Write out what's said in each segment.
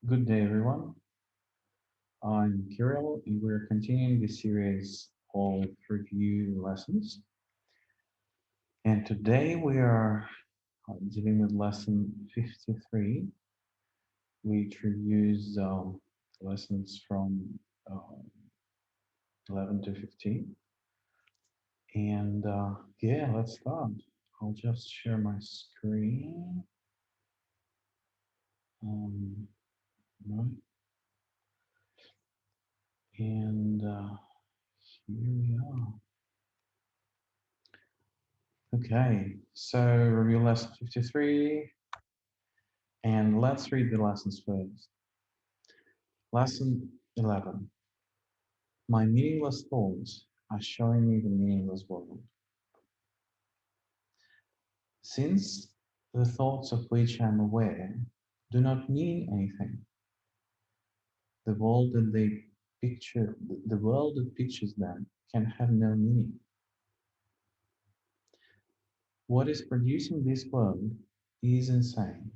Good day, everyone. I'm Kirill, and we're continuing the series of review lessons. And today we are dealing with lesson 53, which reviews lessons from uh, 11 to 15. And yeah, let's start. I'll just share my screen. Um, right, and here we are. Okay, so review lesson 53. And let's read the lessons first. Lesson 11. My meaningless thoughts are showing me the meaningless world. Since the thoughts of which I am aware do not mean anything, the world that they picture, the world that pictures them can have no meaning. What is producing this world is insane,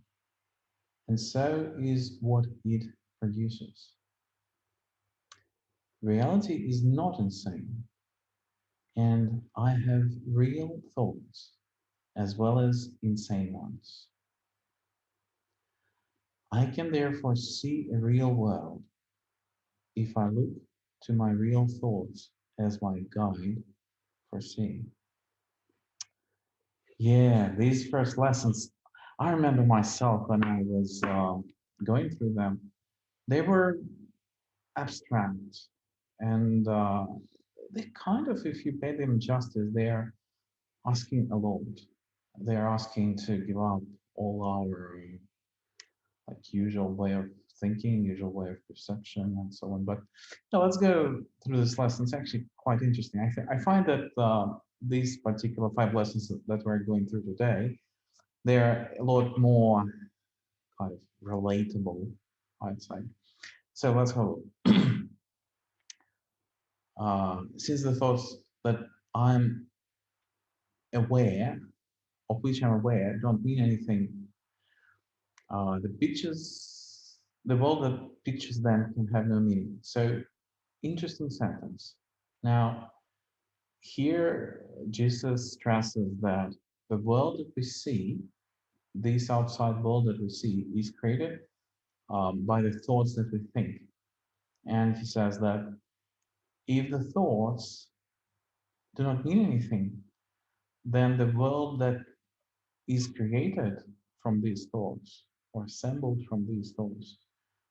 and so is what it produces. Reality is not insane, and I have real thoughts as well as insane ones. I can therefore see a real world if I look to my real thoughts as my guide for seeing. Yeah, these first lessons, I remember myself when I was going through them, they were abstract and they kind of, if you pay them justice, they are asking a lot. They are asking to give up all our like usual way of thinking, usual way of perception, and so on. But now let's go through this lesson. It's actually quite interesting. I find that these particular five lessons that we're going through today, they're a lot more kind of relatable, I'd say. So let's go. Since the thoughts that I'm aware, of which I'm aware, don't mean anything, the pictures, the world that pictures them can have no meaning. So interesting sentence. Now, here Jesus stresses that the world that we see, this outside world that we see, is created by the thoughts that we think. And he says that if the thoughts do not mean anything, then the world that is created from these thoughts or assembled from these thoughts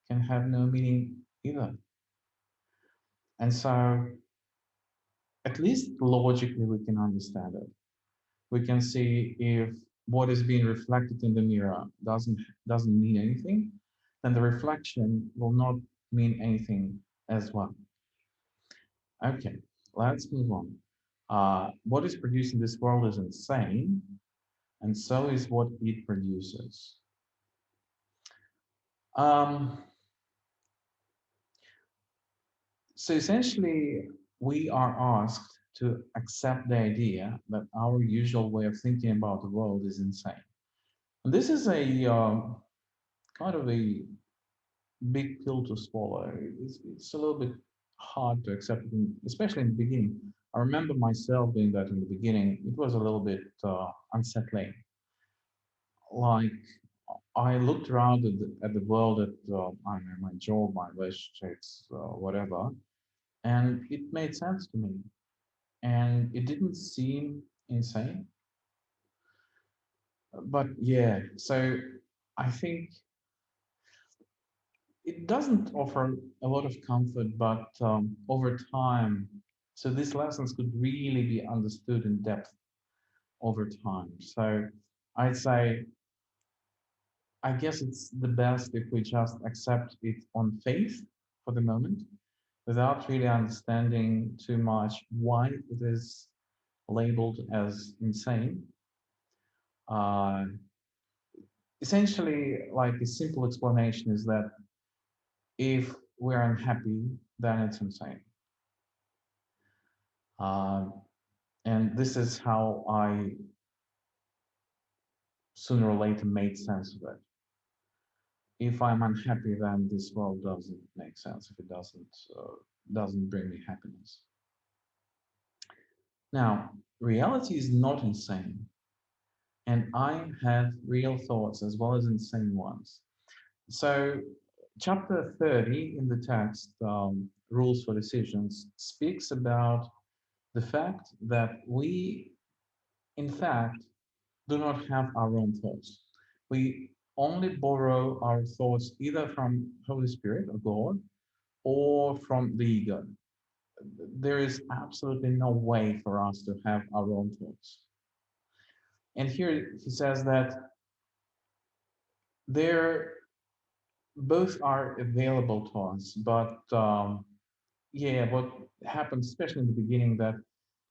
can have no meaning either. And so, at least logically, we can understand it. We can see if what is being reflected in the mirror doesn't mean anything, then the reflection will not mean anything as well. Okay, let's move on. What is produced in this world is insane, and so is what it produces. Um, so essentially, we are asked to accept the idea that our usual way of thinking about the world is insane. And this is a kind of a big pill to swallow. It's a little bit hard to accept, especially in the beginning. I remember myself doing that in the beginning. It was a little bit unsettling. Like I looked around at the world, at I don't know, my job, my relationships, whatever, and it made sense to me. And it didn't seem insane. But yeah, so I think it doesn't offer a lot of comfort, but over time, so these lessons could really be understood in depth over time. So I'd say, I guess it's the best if we just accept it on faith for the moment without really understanding too much why it is labeled as insane. Uh, Essentially, like a simple explanation is that if we're unhappy, then it's insane. Uh, and this is how I sooner or later made sense of it. If I'm unhappy, then this world doesn't make sense. If it doesn't bring me happiness. Now, reality is not insane, and I have real thoughts as well as insane ones. So, chapter 30 in the text, Rules for Decisions, speaks about the fact that we, in fact, do not have our own thoughts. We only borrow our thoughts either from Holy Spirit or God or from the ego. There is absolutely no way for us to have our own thoughts. And here he says that they're both are available to us, but yeah, what happens, especially in the beginning, that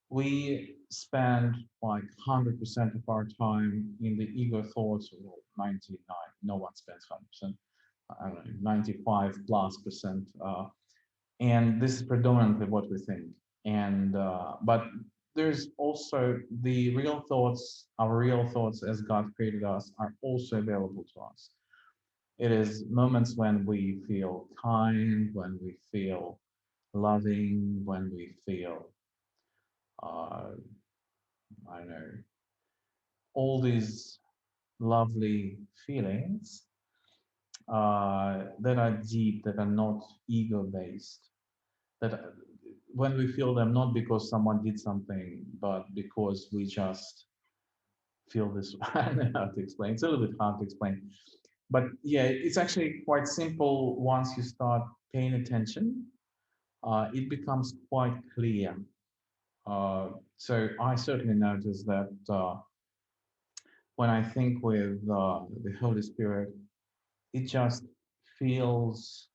we spend like 100% of our time in the ego thoughts, or 99, no one spends 100%, I don't know, 95 plus percent. And this is predominantly what we think. And, but there's also the real thoughts, our real thoughts as God created us are also available to us. It is moments when we feel kind, when we feel loving, when we feel, uh, I don't know, all these lovely feelings that are deep, that are not ego based, that when we feel them, not because someone did something, but because we just feel this. I don't know how to explain. It's a little bit hard to explain. But yeah, it's actually quite simple once you start paying attention. It becomes quite clear. So I certainly notice that when I think with the Holy Spirit, it just feels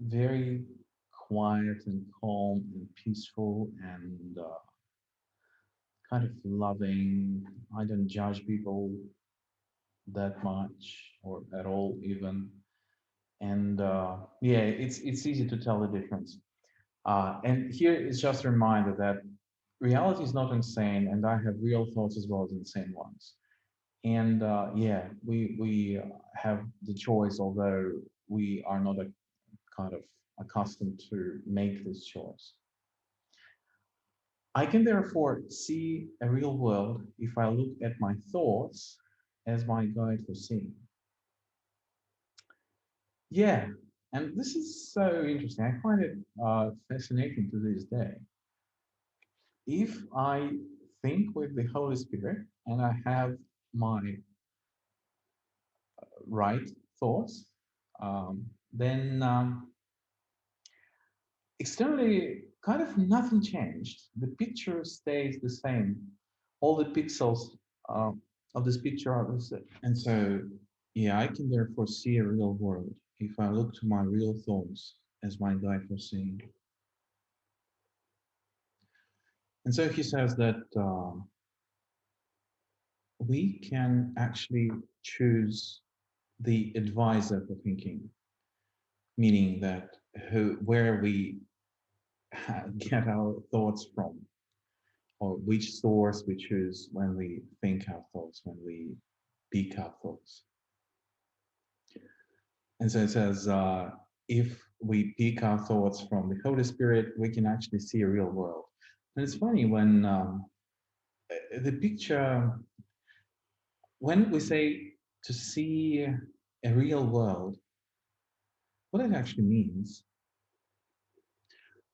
very quiet and calm and peaceful and kind of loving. I don't judge people that much or at all even. And yeah, it's easy to tell the difference. And here is just a reminder that reality is not insane, and I have real thoughts as well as insane ones. And yeah, we have the choice, although we are not a kind of accustomed to make this choice. I can therefore see a real world if I look at my thoughts as my guide for seeing. Yeah, and this is so interesting. I find it fascinating to this day. If I think with the Holy Spirit and I have my right thoughts, then externally, kind of nothing changed. The picture stays the same. All the pixels uh, of this picture are the same. And so, yeah, I can therefore see a real world if I look to my real thoughts as my guide for seeing. And so he says that we can actually choose the advisor for thinking, meaning that where we get our thoughts from, or which source we choose when we think our thoughts, when we speak our thoughts. And so it says, if we pick our thoughts from the Holy Spirit, we can actually see a real world. And it's funny when the picture, when we say to see a real world, what it actually means,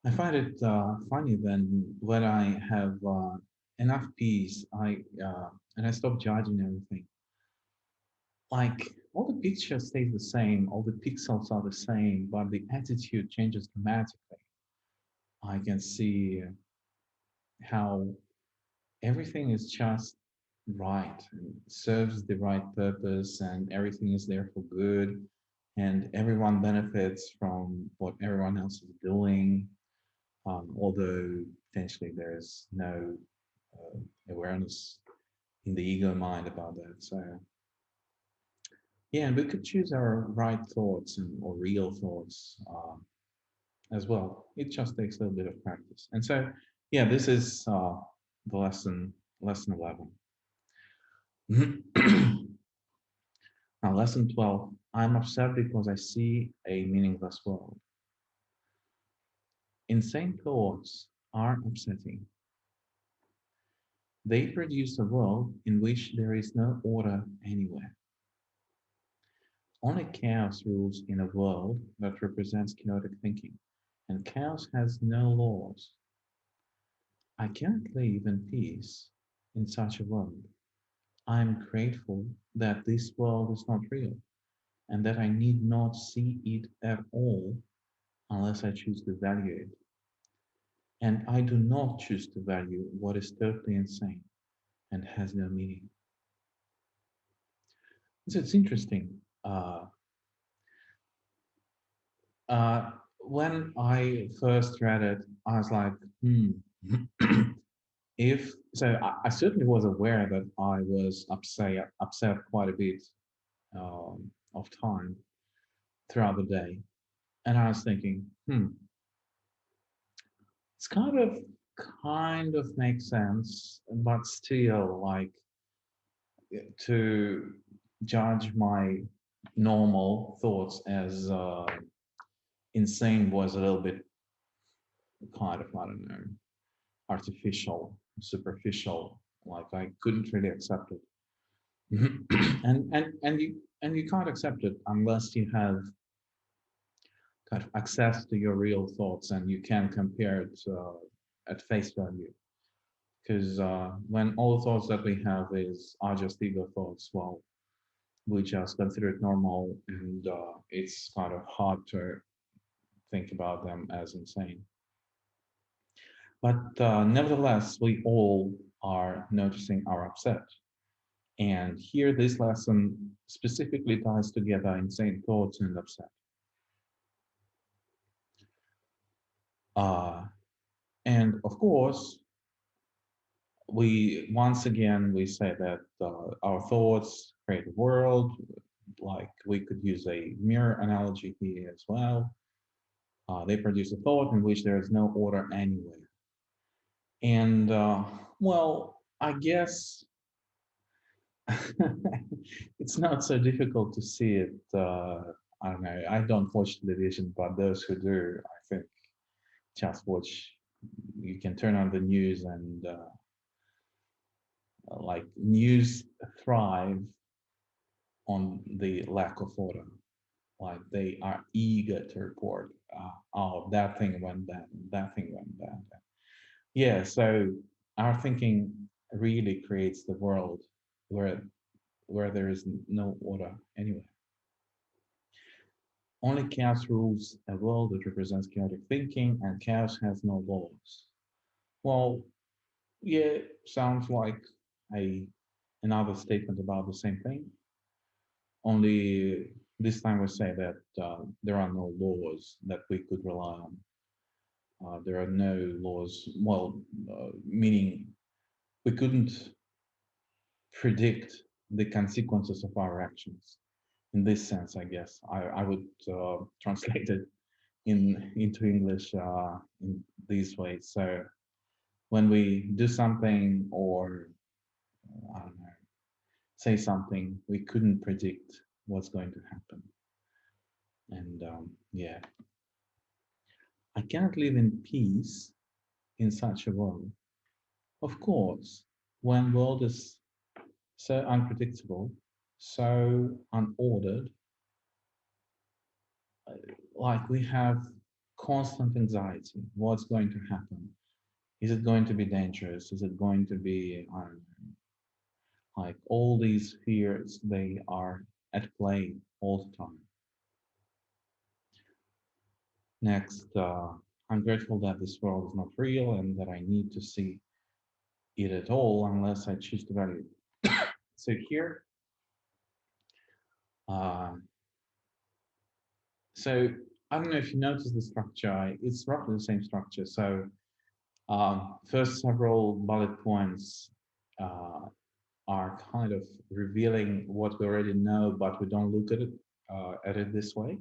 I find it funny then when I have enough peace, and I stop judging everything. Like all the pictures stay the same, all the pixels are the same, but the attitude changes dramatically. I can see how everything is just right and serves the right purpose, and everything is there for good, and everyone benefits from what everyone else is doing, although potentially there's no awareness in the ego mind about that. So yeah, and we could choose our right thoughts or real thoughts as well. It just takes a little bit of practice. And so, yeah, this is the lesson 11. Now, lesson 12, I'm upset because I see a meaningless world. Insane thoughts are upsetting. They produce a world in which there is no order anywhere. Only chaos rules in a world that represents chaotic thinking, and chaos has no laws. I can't live in peace in such a world. I'm grateful that this world is not real and that I need not see it at all unless I choose to value it. And I do not choose to value what is totally insane and has no meaning. So it's interesting. Uh, when I first read it, I was like, hmm. If so, I certainly was aware that I was upset quite a bit of time throughout the day, and I was thinking, it's kind of makes sense, but still, like to judge my normal thoughts as insane was a little bit kind of, I don't know, artificial, superficial. Like I couldn't really accept it. And you can't accept it unless you have kind of access to your real thoughts and you can compare it at face value. Because when all thoughts that we have are just ego thoughts, well, we just consider it normal, and it's kind of hard to think about them as insane. But nevertheless, we all are noticing our upset. And here, this lesson specifically ties together insane thoughts and upset. Uh, and of course, we once again we say that our thoughts create a world. Like we could use a mirror analogy here as well. They produce a thought in which there is no order anywhere. And well, I guess it's not so difficult to see it. I don't know. I don't watch television, but those who do, I think, just watch. You can turn on the news, and like news thrive on the lack of order. Like they are eager to report, oh, that thing went bad, that thing went bad. Yeah, so our thinking really creates the world where there is no order anywhere. Only chaos rules a world that represents chaotic thinking, and chaos has no laws. Well, yeah, sounds like a another statement about the same thing. Only this time we say that there are no laws that we could rely on. There are no laws, well, meaning we couldn't predict the consequences of our actions. In this sense, I guess I would translate it into English in these ways. So when we do something or I don't know, say something, we couldn't predict what's going to happen. And yeah, I cannot live in peace in such a world. Of course, when world is so unpredictable, so unordered, like we have constant anxiety. What's going to happen? Is it going to be dangerous? Is it going to be, I don't know, like all these fears, they are at play all the time. Next, I'm grateful that this world is not real and that I need to see it at all unless I choose to value it. So here, uh, so I don't know if you notice the structure, it's roughly the same structure. So first several bullet points uh, are kind of revealing what we already know, but we don't look at it this way.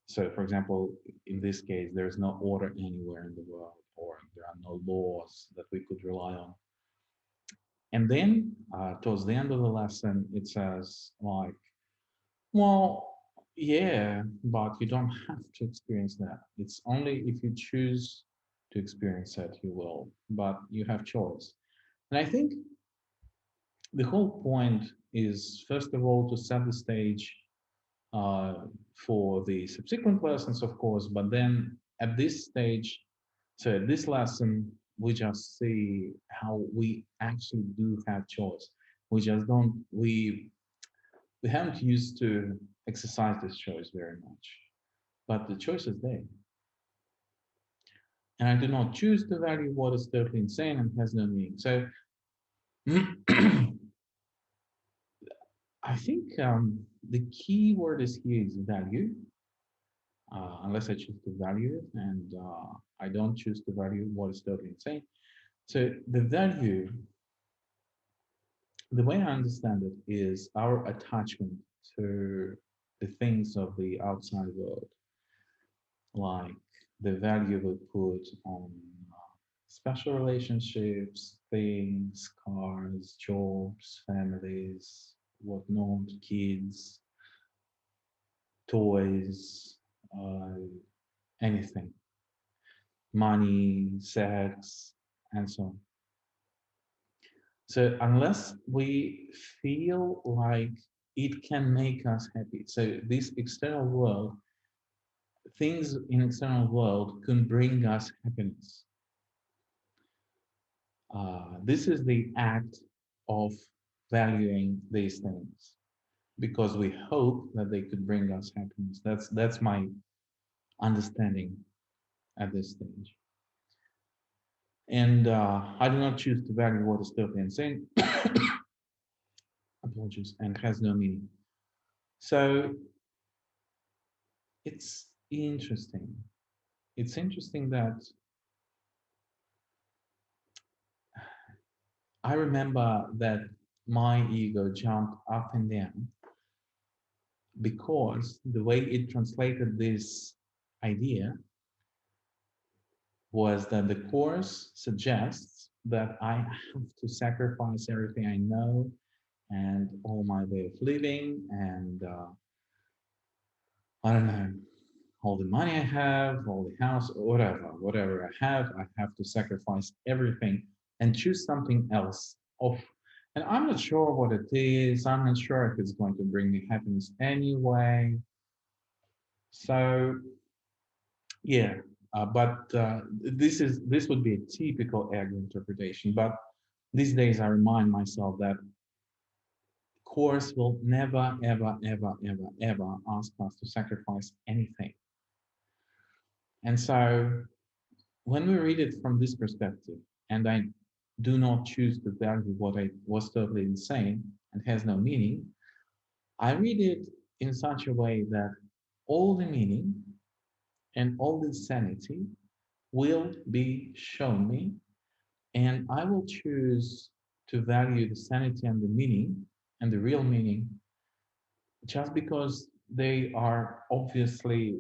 So, for example, in this case, there is no order anywhere in the world, or there are no laws that we could rely on. And then, towards the end of the lesson, it says like, Well, yeah, but you don't have to experience that. It's only if you choose to experience it, you will, but you have choice. And I think the whole point is, first of all, to set the stage uh, for the subsequent lessons, of course, but then at this stage, so at this lesson, we just see how we actually do have choice. We just don't, we haven't used to exercise this choice very much, but the choice is there. And I do not choose to value what is totally insane and has no meaning. So I think the key word is here is value, unless I choose to value it, and I don't choose to value what is totally insane. So the value, the way I understand it, is our attachment to the things of the outside world, like the value we put on special relationships, things, cars, jobs, families, whatnot, kids, toys, uh, anything, money, sex, and so on. So unless we feel like it can make us happy, so this external world, things in external world can bring us happiness. This is the act of valuing these things because we hope that they could bring us happiness. That's my understanding at this stage. And I do not choose to value what is totally insane. Apologies, and has no meaning. So it's interesting. It's interesting that I remember that my ego jumped up and down because the way it translated this idea was that the course suggests that I have to sacrifice everything I know and all my way of living and I don't know, all the money I have, all the house, whatever I have to sacrifice everything and choose something else off. And I'm not sure what it is. I'm not sure if it's going to bring me happiness anyway. So yeah, but this would be a typical ego interpretation. But these days I remind myself that course will never, ever, ever, ever, ever ask us to sacrifice anything. And so when we read it from this perspective, and I do not choose to value what I was totally insane and has no meaning, I read it in such a way that all the meaning and all the sanity will be shown me, and I will choose to value the sanity and the meaning and the real meaning just because they are obviously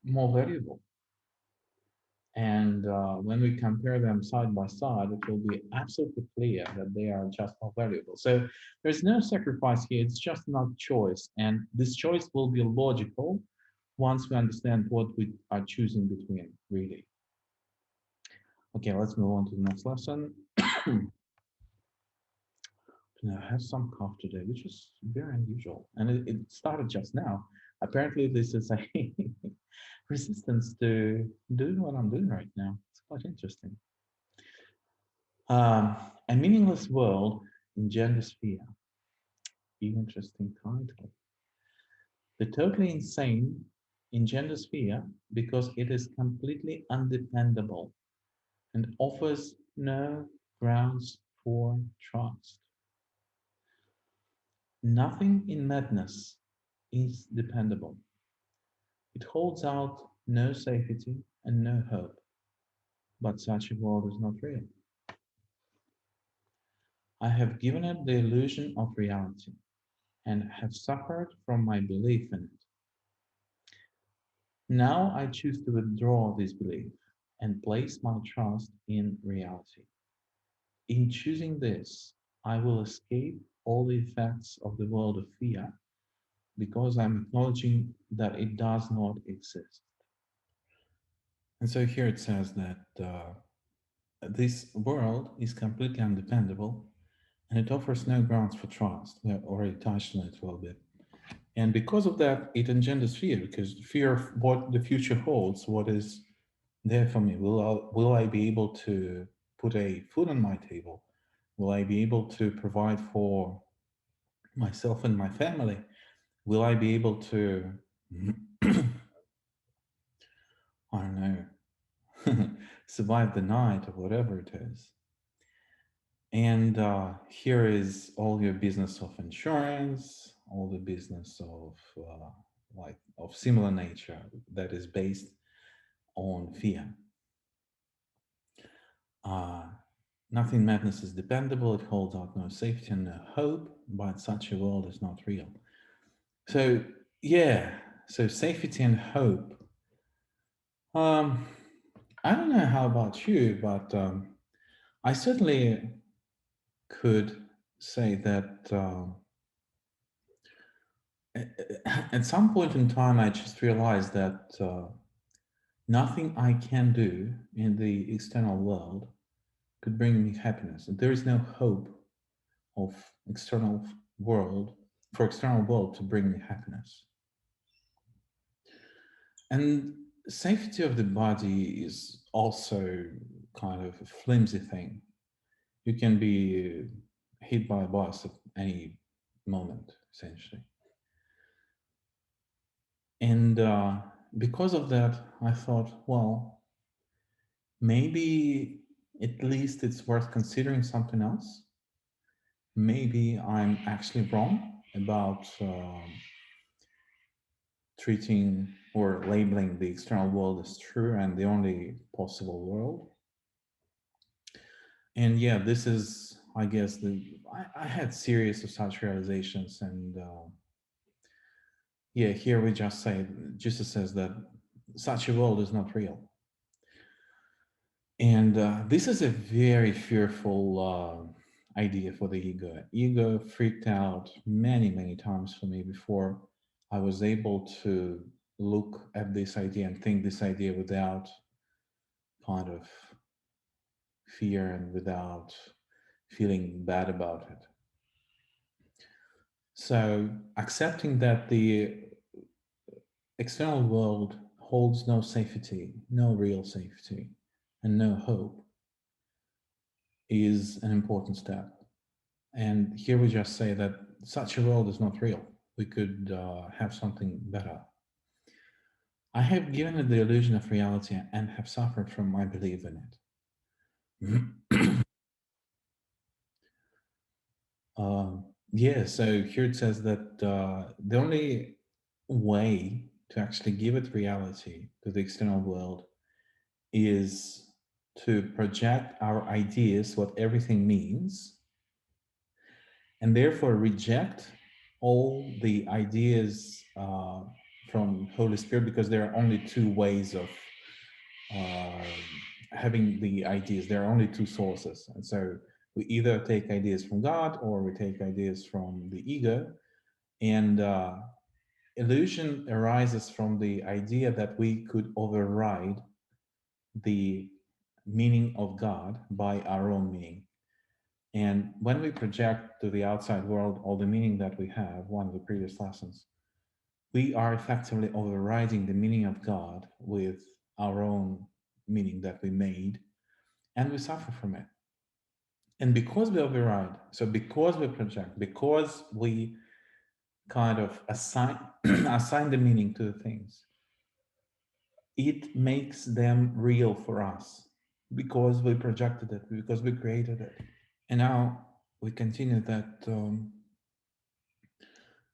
more valuable. And when we compare them side by side, it will be absolutely clear that they are just more valuable. So there's no sacrifice here, it's just another choice. And this choice will be logical once we understand what we are choosing between, really. Okay, let's move on to the next lesson. I have some cough today, which is very unusual. And it started just now. Apparently, this is a resistance to doing what I'm doing right now. It's quite interesting. A meaningless world in gender sphere. Interesting title. The totally insane in gender sphere because it is completely undependable and offers no grounds for trust. Nothing in madness is dependable. It holds out no safety and no hope, but such a world is not real. I have given it the illusion of reality and have suffered from my belief in it. Now I choose to withdraw this belief and place my trust in reality. In choosing this, I will escape all the effects of the world of fear because I'm acknowledging that it does not exist. And so here it says that this world is completely undependable and it offers no grounds for trust. We have already touched on it a little bit. And because of that, it engenders fear, because fear of what the future holds, what is there for me. Will I be able to put a food on my table? Will I be able to provide for myself and my family? Will I be able to, I don't know, survive the night or whatever it is? And here is all your business of insurance, all the business of like of similar nature that is based on fear. Uh, Nothing madness is dependable. It holds out no safety and no hope, but such a world is not real. So yeah, so safety and hope. Um, I don't know how about you, but I certainly could say that at some point in time, I just realized that nothing I can do in the external world could bring me happiness. There is no hope of external world for external world to bring me happiness. And safety of the body is also kind of a flimsy thing. You can be hit by a bus at any moment, essentially. And because of that, I thought, well, maybe at least it's worth considering something else. Maybe I'm actually wrong about treating or labeling the external world as true and the only possible world. And yeah, this is, I guess, I had series of such realizations, and yeah, here we just say, Jesus says that such a world is not real. And this is a very fearful idea for the ego. Ego freaked out many, many times for me before I was able to look at this idea and think this idea without kind of fear and without feeling bad about it. So accepting that the external world holds no safety, no real safety, and no hope is an important step. And here we just say that such a world is not real. We could have something better. I have given it the illusion of reality and have suffered from my belief in it. Yeah, so here it says that the only way to actually give it reality to the external world is to project our ideas, what everything means, and therefore reject all the ideas from Holy Spirit, because there are only two ways of uh, having the ideas. There are only two sources, and so we either take ideas from God or we take ideas from the ego. And illusion arises from the idea that we could override the meaning of God by our own meaning. And when we project to the outside world all the meaning that we have, one of the previous lessons, we are effectively overriding the meaning of God with our own meaning that we made, and we suffer from it. And because we override, so because we project, because we kind of assign assign the meaning to the things, it makes them real for us because we projected it, because we created it. And now we continue that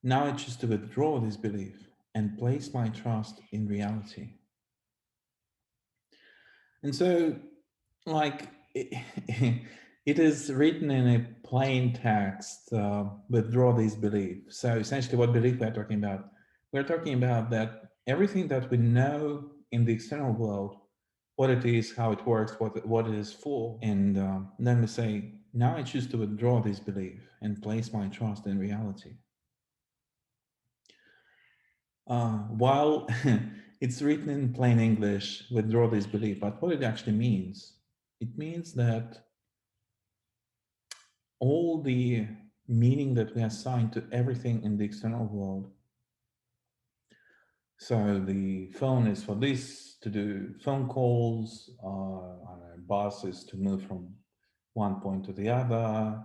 now I choose to withdraw this belief and place my trust in reality. And so, like, it is written in a plain text, withdraw this belief. So essentially what belief we're talking about? We're talking about that everything that we know in the external world, what it is, how it works, what it is for. And then we say, now I choose to withdraw this belief and place my trust in reality. While it's written in plain English, withdraw this belief, but what it actually means, it means that all the meaning that we assign to everything in the external world. So the phone is for this, to do phone calls, bus is to move from one point to the other,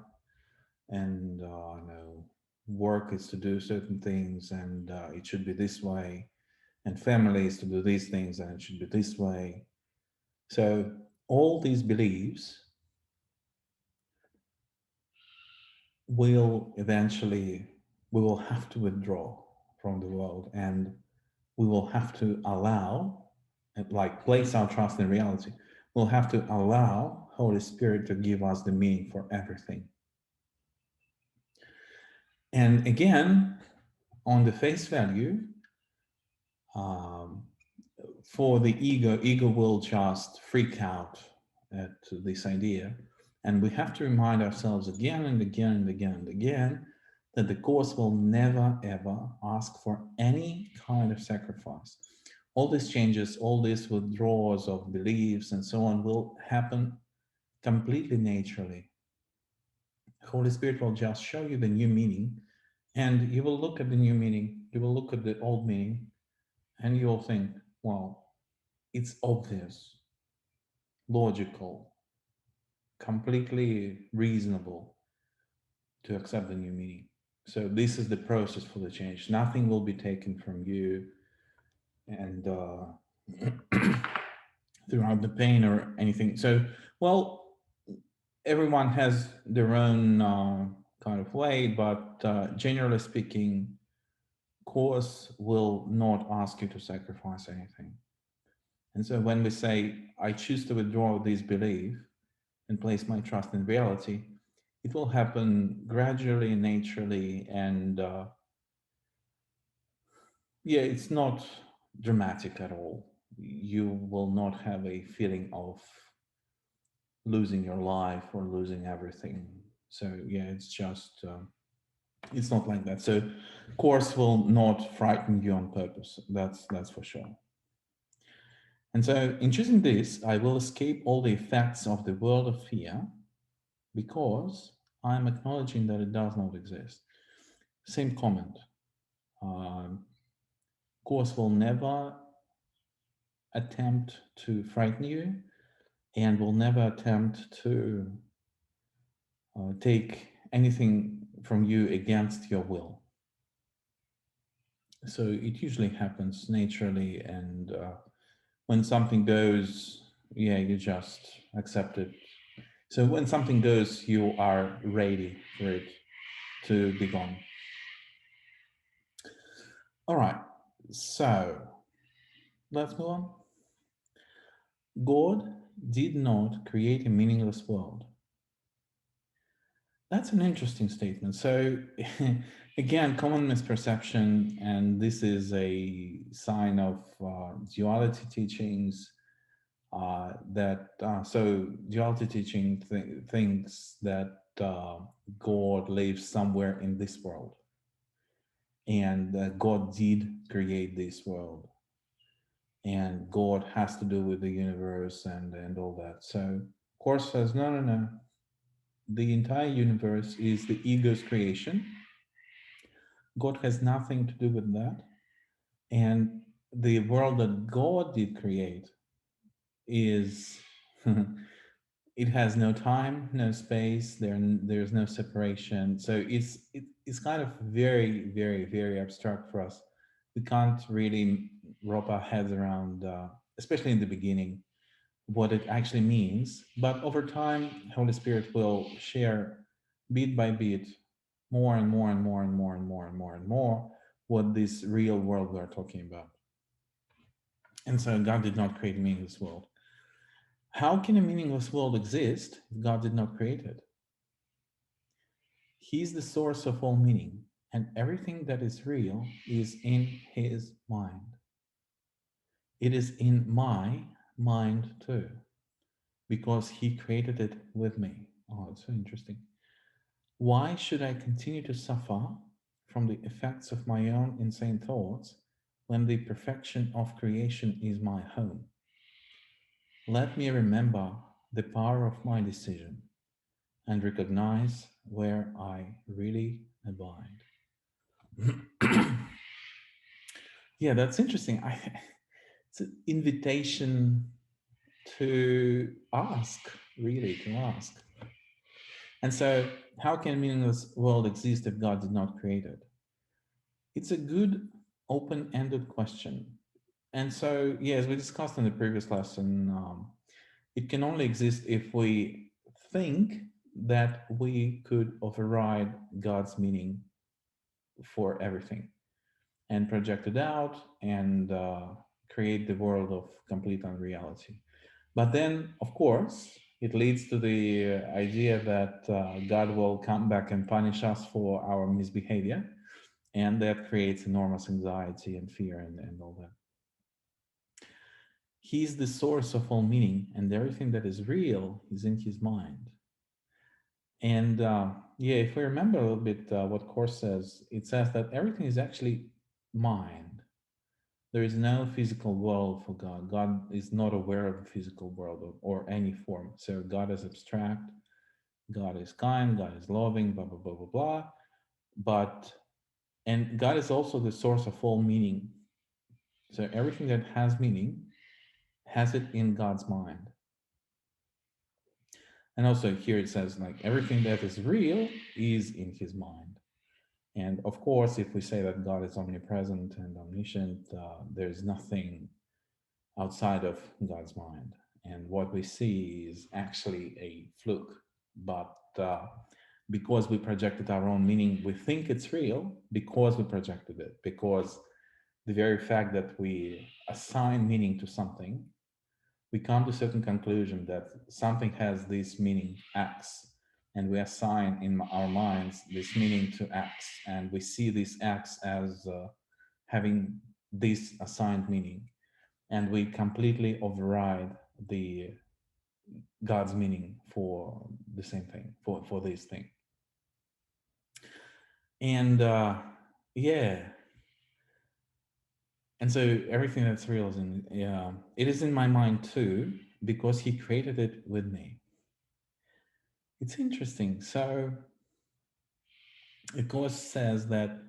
and work is to do certain things, and it should be this way, and family is to do these things, and it should be this way. So all these beliefs will eventually, we will have to withdraw from the world, and we will have to allow, like place our trust in reality. We'll have to allow Holy Spirit to give us the meaning for everything. And again, on the face value, um, for the ego will just freak out at this idea. And we have to remind ourselves again and again and again and again that the Course will never ever ask for any kind of sacrifice. All these changes, all these withdrawals of beliefs and so on will happen completely naturally. Holy Spirit will just show you the new meaning, and you will look at the new meaning, you will look at the old meaning, and you'll think, well, it's obvious, logical, completely reasonable to accept the new meaning. So this is the process for the change. Nothing will be taken from you, and throughout the pain or anything. So, well, everyone has their own kind of way, but generally speaking, Course will not ask you to sacrifice anything. And so when we say, I choose to withdraw this belief and place my trust in reality, it will happen gradually, naturally, and yeah, it's not dramatic at all. You will not have a feeling of losing your life or losing everything. So yeah, it's just it's not like that. So Course will not frighten you on purpose. That's for sure. And so in choosing this, I will escape all the effects of the world of fear because I'm acknowledging that it does not exist. Same comment. Course will never attempt to frighten you and will never attempt to take anything from you against your will. So it usually happens naturally, and when something goes, yeah, you just accept it. So when something goes, you are ready for it to be gone. All right, so let's move on. God did not create a meaningless world. That's an interesting statement. So, again, common misperception, and this is a sign of duality teachings. So duality teaching thinks that God lives somewhere in this world, and that God did create this world, and God has to do with the universe and all that. So, Course says, no, no, no. The entire universe is the ego's creation. God has nothing to do with that. And the world that God did create is it has no time, no space, there's no separation. So it's kind of very, very, very abstract for us. We can't really wrap our heads around, especially in the beginning, what it actually means. But over time, Holy Spirit will share bit by bit more and more and more and more and more and more and more what this real world we're talking about. And so God did not create a meaningless world. How can a meaningless world exist if God did not create it? He's the source of all meaning, and everything that is real is in his mind. It is in my mind too, because he created it with me. Oh, it's so interesting. Why should I continue to suffer from the effects of my own insane thoughts when the perfection of creation is my home. Let me remember the power of my decision and recognize where I really abide. Yeah, that's interesting. It's an invitation to ask, really, to ask. And so, how can a meaningless world exist if God did not create it? It's a good open-ended question. And so, yeah, as we discussed in the previous lesson, it can only exist if we think that we could override God's meaning for everything and project it out and create the world of complete unreality. But then, of course, it leads to the idea that God will come back and punish us for our misbehavior, and that creates enormous anxiety and fear and all that. He's the source of all meaning, and everything that is real is in his mind. And yeah, if we remember a little bit what Course says, it says that everything is actually mind. There is no physical world for God. God is not aware of the physical world or any form. So God is abstract, God is kind, God is loving, blah, blah, blah, blah, blah. But, and God is also the source of all meaning. So everything that has meaning has it in God's mind. And also here it says like everything that is real is in his mind. And of course, if we say that God is omnipresent and omniscient, there's nothing outside of God's mind. And what we see is actually a fluke. But because we projected our own meaning, we think it's real because we projected it. Because the very fact that we assign meaning to something, we come to a certain conclusion that something has this meaning X, and we assign in our minds this meaning to X, and we see this X as having this assigned meaning, and we completely override the God's meaning for the same thing, for this thing. And yeah, and so everything that's real is in, yeah, it is in my mind too, because he created it with me. It's interesting. So the Course says that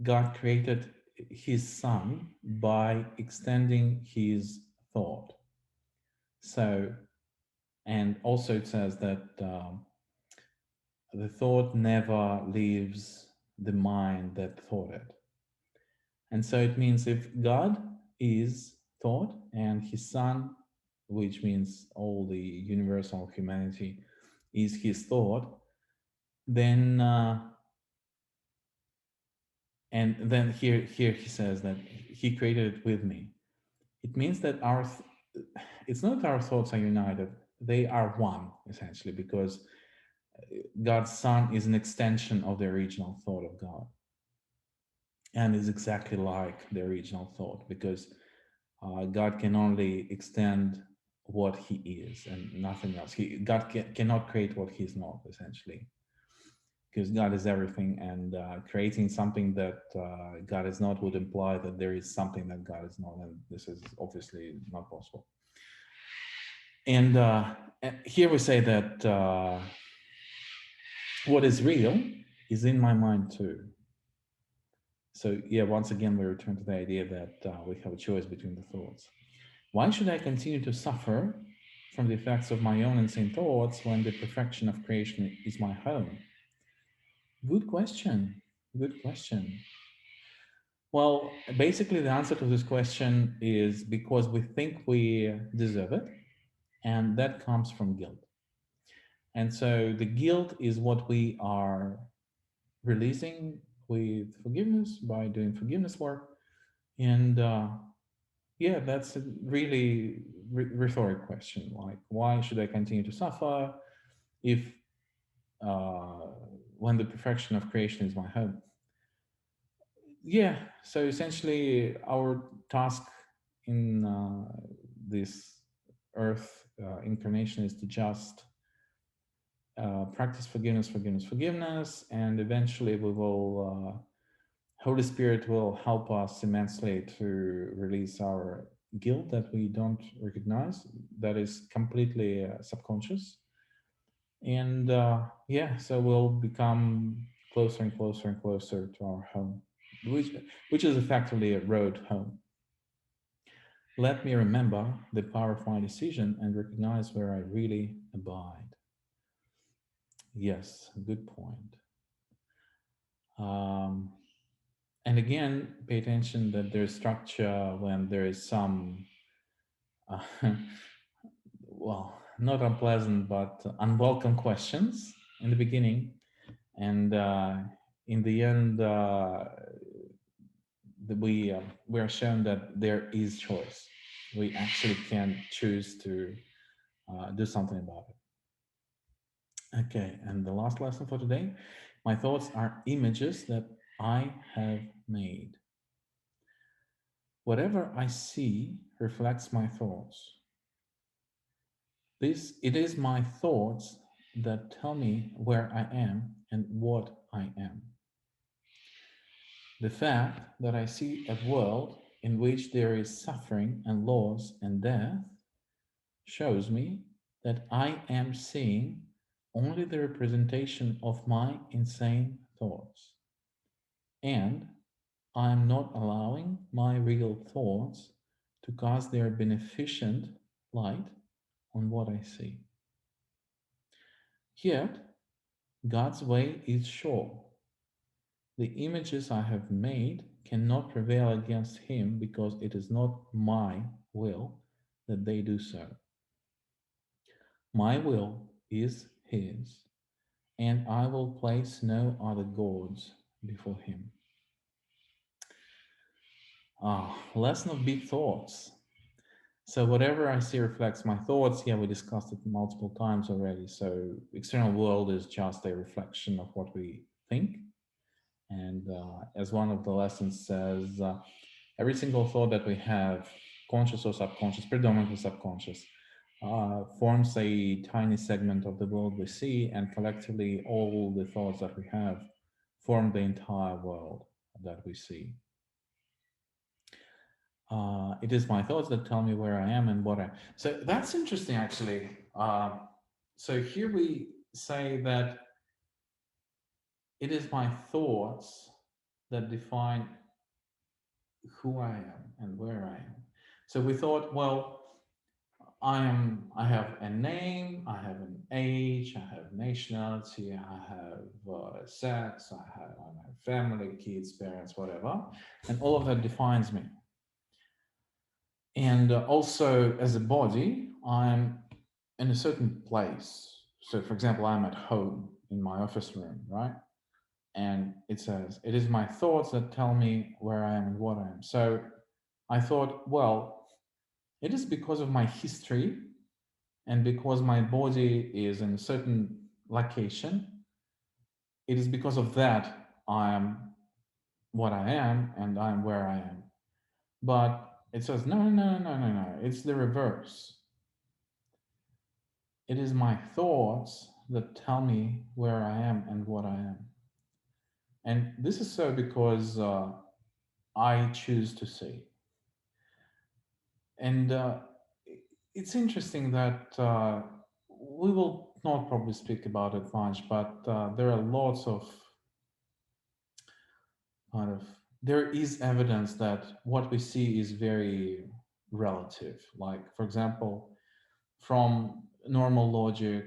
God created his son by extending his thought. So, and also it says that the thought never leaves the mind that thought it. And so it means if God is thought and his son, which means all the universal humanity, is his thought, then and then here he says that he created it with me. It means that it's not that our thoughts are united, they are one essentially, because God's son is an extension of the original thought of God and is exactly like the original thought, because God can only extend what he is and nothing else. God cannot create what he's not, essentially, because God is everything, and creating something that God is not would imply that there is something that God is not, and this is obviously not possible. And here we say that what is real is in my mind too. So yeah, once again, we return to the idea that we have a choice between the thoughts. Why should I continue to suffer from the effects of my own insane thoughts when the perfection of creation is my home? Good question. Good question. Well, basically, the answer to this question is because we think we deserve it, and that comes from guilt. And so the guilt is what we are releasing with forgiveness by doing forgiveness work. And yeah, that's a really rhetoric question. Like, why should I continue to suffer if uh, when the perfection of creation is my home? Yeah, so essentially, our task in this earth incarnation is to just practice forgiveness, forgiveness, forgiveness, and eventually we will Holy Spirit will help us immensely to release our guilt that we don't recognize, that is completely subconscious. And yeah, so we'll become closer and closer and closer to our home, which, which is effectively a road home. Let me remember the power of my decision and recognize where I really abide. Yes, good point. Um, and again, pay attention that there's structure when there is some, uh, well, not unpleasant, but unwelcome questions in the beginning. And in the end, we are shown that there is choice. We actually can choose to do something about it. Okay, and the last lesson for today, my thoughts are images that I have made. Whatever I see reflects my thoughts. It is my thoughts that tell me where I am and what I am. The fact that I see a world in which there is suffering and loss and death shows me that I am seeing only the representation of my insane thoughts. And I am not allowing my real thoughts to cast their beneficent light on what I see. Yet, God's way is sure. The images I have made cannot prevail against Him because it is not my will that they do so. My will is His, and I will place no other gods before Him. Lesson of big thoughts. So whatever I see reflects my thoughts. Yeah, we discussed it multiple times already. So external world is just a reflection of what we think. And as one of the lessons says, every single thought that we have, conscious or subconscious, predominantly subconscious, forms a tiny segment of the world we see, and collectively, all the thoughts that we have form the entire world that we see. It is my thoughts that tell me where I am and what I. So that's interesting, actually. So here we say that it is my thoughts that define who I am and where I am. So we thought, well, I have a name, I have an age, I have nationality, I have sex, I have family, kids, parents, whatever, and all of that defines me. And also, as a body, I'm in a certain place. So, for example, I'm at home in my office room, right? And it says, it is my thoughts that tell me where I am and what I am. So I thought, well, it is because of my history and because my body is in a certain location. It is because of that I am what I am and I am where I am. But it says, no, no, no, no, no, no. It's the reverse. It is my thoughts that tell me where I am and what I am. And this is so because I choose to see. And it's interesting that we will not probably speak about it much, but there are lots of kind of, there is evidence that what we see is very relative. Like, for example, from normal logic,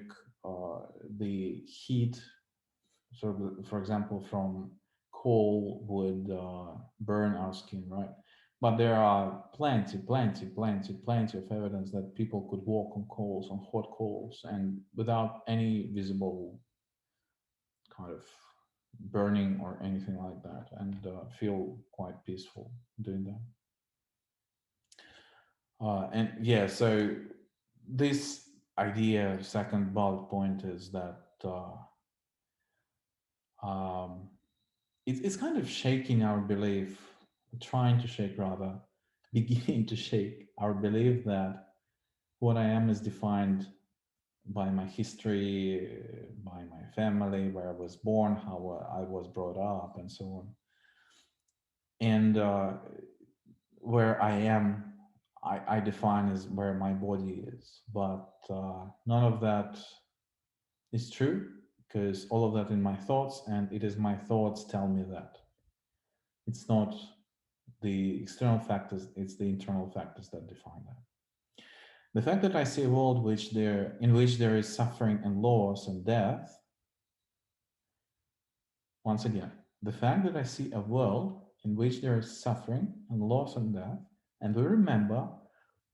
the heat, so for example, from coal would burn our skin, right? But there are plenty of evidence that people could walk on coals, on hot coals, and without any visible kind of burning or anything like that, and feel quite peaceful doing that. And yeah, so this idea, second bullet point, is that um, it's kind of shaking our belief, trying to shake rather, beginning to shake our belief that what I am is defined by my history, by my family, where I was born, how I was brought up, and so on. And where I am, I define as where my body is. But none of that is true, because all of that in my thoughts, and it is my thoughts tell me that. It's not the external factors, it's the internal factors that define that. The fact that I see a world in which there is suffering and loss and death, once again, the fact that I see a world in which there is suffering and loss and death, and we remember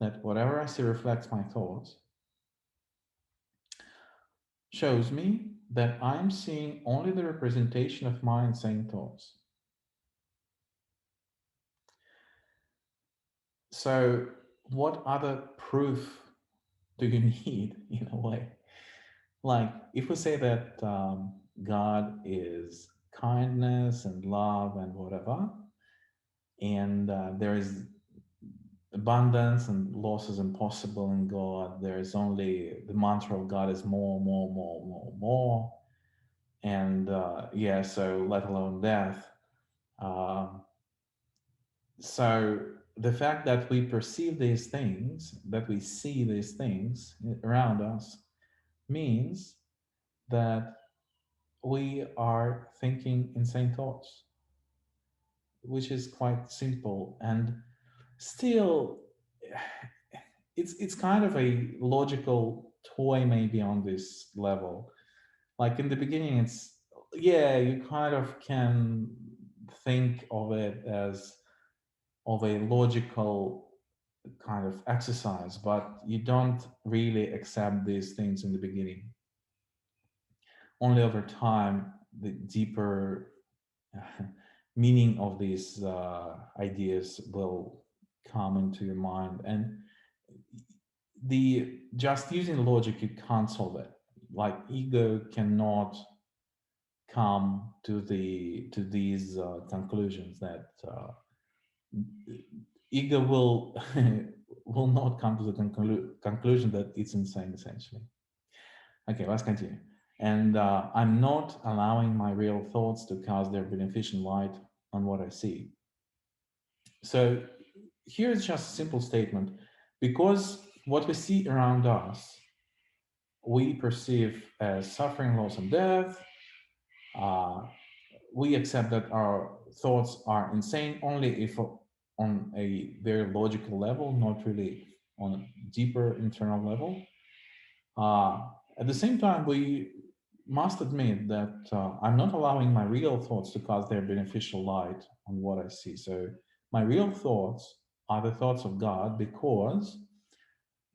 that whatever I see reflects my thoughts, shows me that I'm seeing only the representation of my insane thoughts. So, what other proof do you need in a way? Like, if we say that God is kindness and love and whatever, and there is abundance and loss is impossible in God, there is only the mantra of God is more, more, more, more, more. And yeah, so let alone death. Um, so the fact that we perceive these things, that we see these things around us, means that we are thinking insane thoughts, which is quite simple. And still, it's kind of a logical toy maybe on this level. Like in the beginning, it's, yeah, you kind of can think of it as of a logical kind of exercise, but you don't really accept these things in the beginning. Only over time, the deeper meaning of these ideas will come into your mind. And the just using logic, you can't solve it. Like ego cannot come to these conclusions that ego will will not come to the conclusion that it's insane, essentially. Okay, let's continue. And I'm not allowing my real thoughts to cast their beneficent light on what I see. So here's just a simple statement. Because what we see around us, we perceive as suffering, loss, and death. Uh, we accept that our thoughts are insane only if on a very logical level, not really on a deeper internal level. Uh, at the same time, we must admit that I'm not allowing my real thoughts to cast their beneficial light on what I see. So my real thoughts are the thoughts of God, because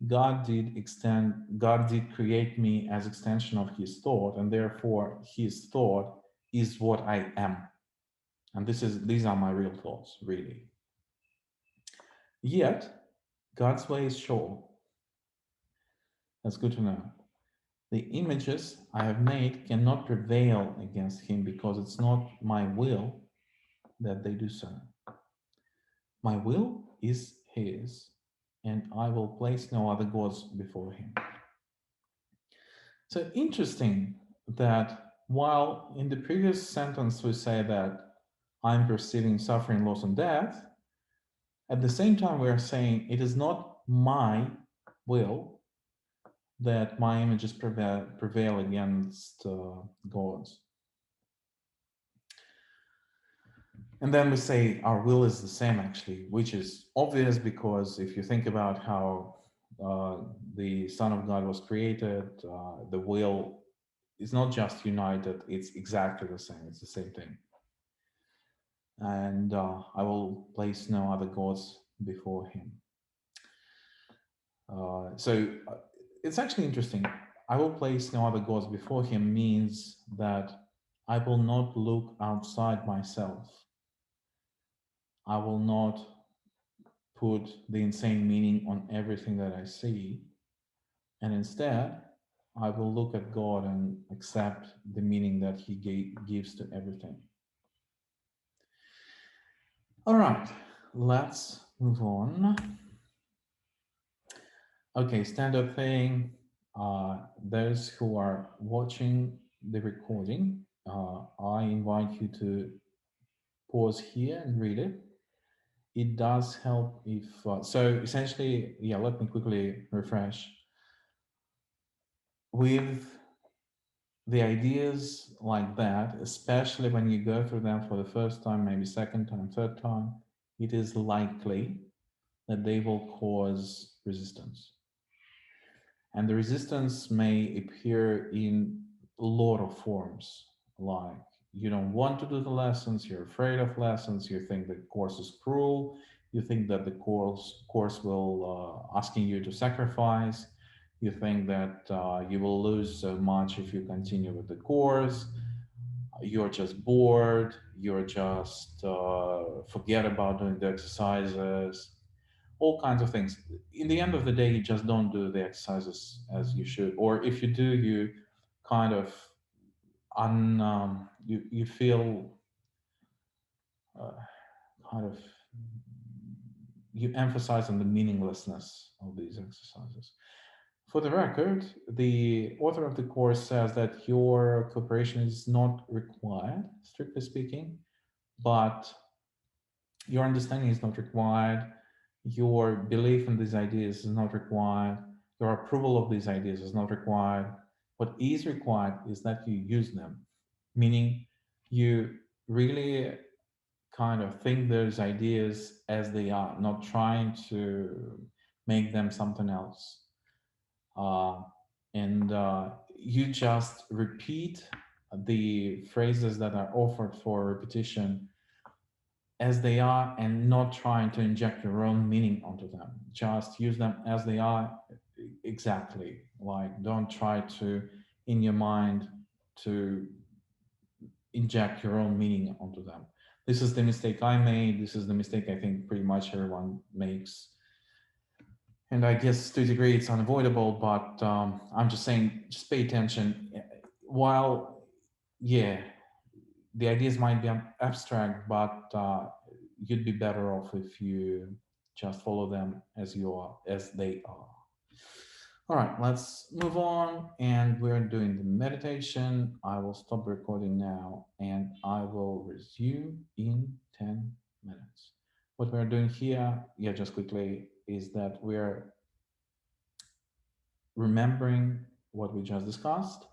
God did create me as extension of his thought, and therefore his thought is what I am. And these are my real thoughts, really. Yet, God's way is sure. That's good to know. The images I have made cannot prevail against him, because it's not my will that they do so. My will is his, and I will place no other gods before him. So interesting that while in the previous sentence we say that I'm perceiving suffering, loss, and death, at the same time we are saying it is not my will that my images prevail against gods. And then we say our will is the same, actually, which is obvious, because if you think about how the Son of God was created, the will is not just united, it's exactly the same. It's the same thing. And I will place no other gods before him. So it's actually interesting. I will place no other gods before him means that I will not look outside myself. I will not put the insane meaning on everything that I see. And instead, I will look at God and accept the meaning that he gives to everything. All right, let's move on. Okay, standard thing. Those who are watching the recording, I invite you to pause here and read it. It does help if, so essentially, yeah, let me quickly refresh. With the ideas like that, especially when you go through them for the first time, maybe second time, third time, it is likely that they will cause resistance. And the resistance may appear in a lot of forms, like you don't want to do the lessons, you're afraid of lessons, you think the course is cruel, you think that the course will asking you to sacrifice, you think that you will lose so much if you continue with the course, you're just bored, you're just forget about doing the exercises, all kinds of things. In the end of the day, you just don't do the exercises as you should, or if you do, you kind of you feel uh, kind of you emphasize on the meaninglessness of these exercises. For the record, the author of the course says that your cooperation is not required, strictly speaking, but your understanding is not required, your belief in these ideas is not required, your approval of these ideas is not required. What is required is that you use them, meaning you really kind of think those ideas as they are, not trying to make them something else. Uh, and you just repeat the phrases that are offered for repetition as they are and not trying to inject your own meaning onto them. Just use them as they are exactly. Like, don't try to, in your mind, to inject your own meaning onto them. This is the mistake I made. This is the mistake I think pretty much everyone makes. And I guess to a degree it's unavoidable, but I'm just saying, just pay attention. While, yeah, the ideas might be abstract, but you'd be better off if you just follow them as you are, as they are. All right, let's move on. And we're doing the meditation. I will stop recording now and I will resume in 10 minutes. What we're doing here, yeah, just quickly, is that we're remembering what we just discussed,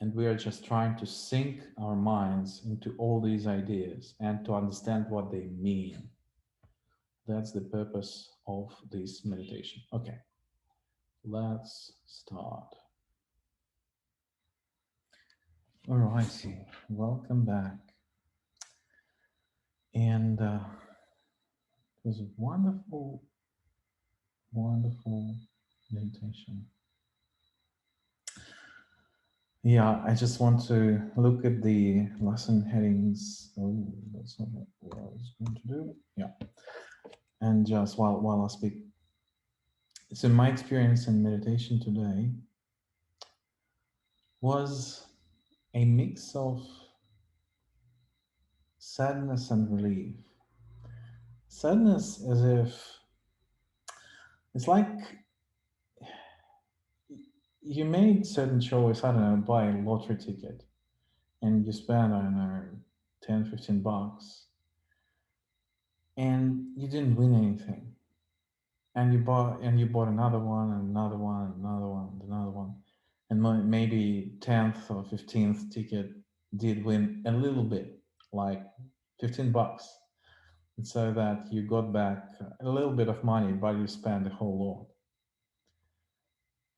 and we are just trying to sink our minds into all these ideas and to understand what they mean. That's the purpose of this meditation. Okay, let's start. All righty, welcome back. And it was a wonderful, wonderful meditation. Yeah, I just want to look at the lesson headings. Oh, that's not what I was going to do. Yeah. And just while I speak. So my experience in meditation today was a mix of sadness and relief. Sadness as if it's like you made certain choice, I don't know, buy a lottery ticket and you spend, I don't know, 10, 15 bucks and you didn't win anything. And you bought another one and another one and another one and another one. And maybe 10th or 15th ticket did win a little bit, like 15 bucks. And so that you got back a little bit of money, but you spent a whole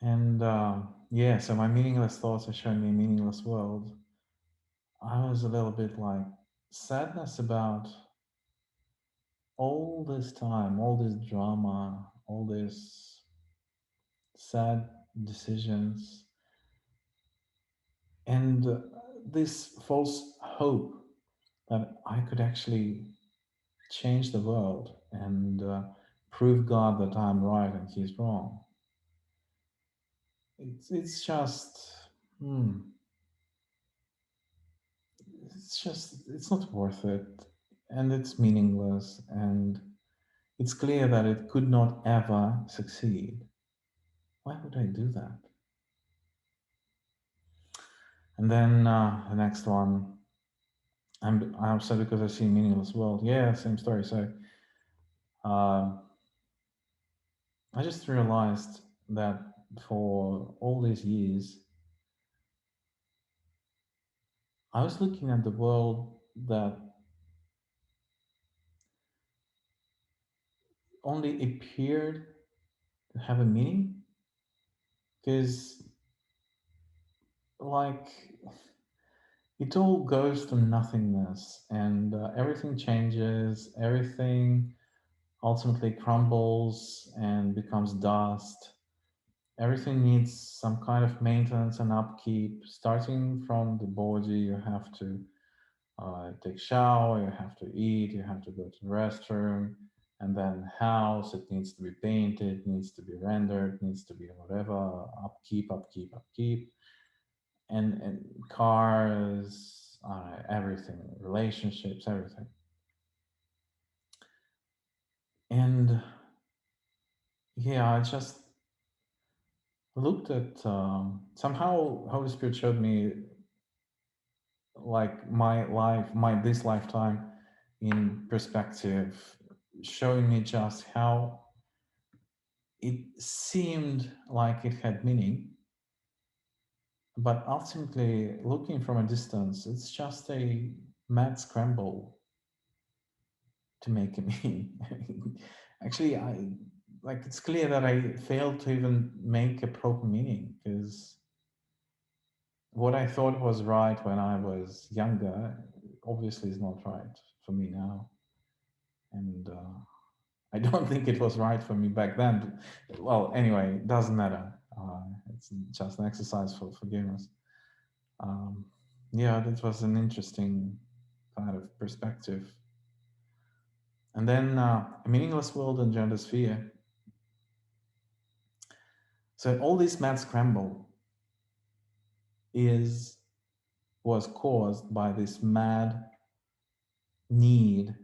lot. And yeah, so my meaningless thoughts are showing me a meaningless world. I was a little bit like sadness about all this time, all this drama, all this sad decisions, and this false hope that I could actually change the world and prove God that I'm right and He's wrong. It's just, hmm, it's not worth it, and it's meaningless, and it's clear that it could not ever succeed. Why would I do that? And then the next one, I'm upset because I see meaningless world. Yeah, same story. So uh, I just realized that for all these years, I was looking at the world that only appeared to have a meaning, because like it all goes to nothingness, and everything changes, everything ultimately crumbles and becomes dust. Everything needs some kind of maintenance and upkeep, starting from the body. You have to take shower, you have to eat, you have to go to the restroom, and then house, it needs to be painted, needs to be rendered, needs to be whatever, upkeep, and cars, everything, relationships, everything. And yeah, I just looked at somehow Holy Spirit showed me like my life, my this lifetime in perspective, showing me just how it seemed like it had meaning, but ultimately, looking from a distance, it's just a mad scramble to make a meaning. Actually, I like it's clear that I failed to even make a proper meaning, because what I thought was right when I was younger obviously is not right for me now, and I don't think it was right for me back then. Well, anyway, it doesn't matter. It's just an exercise for forgiveness. Um, yeah, that was an interesting kind of perspective. And then a meaningless world engenders fear. So all this mad scramble is was caused by this mad need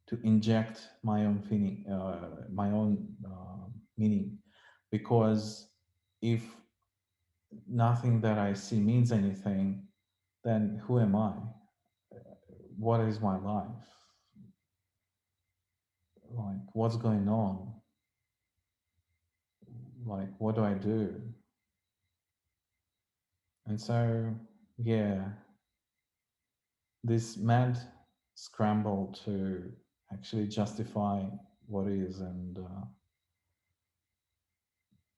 to inject my own feeling, my own meaning, because if nothing that I see means anything, then who am I? What is my life? Like, what's going on? Like, what do I do? And so, yeah, this mad scramble to actually justify what is, and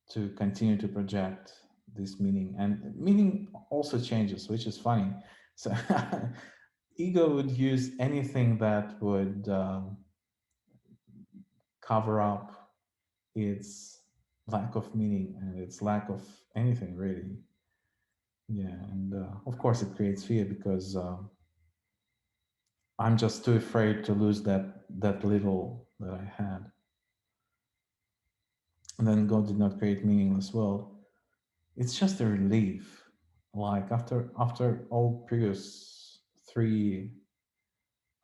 to continue to project this meaning. And meaning also changes, which is funny. So, ego would use anything that would cover up its lack of meaning and its lack of anything really. Yeah, and of course it creates fear, because I'm just too afraid to lose that little that I had. And then God did not create meaningless world. It's just a relief. Like after all previous three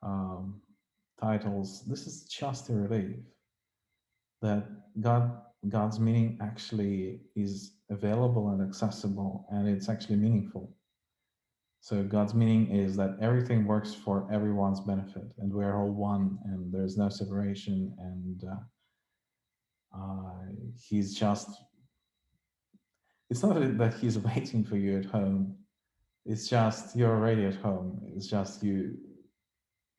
um, titles, this is just a relief that God's meaning actually is available and accessible, and it's actually meaningful. So God's meaning is that everything works for everyone's benefit, and we're all one, and there's no separation, and He's just. It's not that He's waiting for you at home. It's just you're already at home. It's just you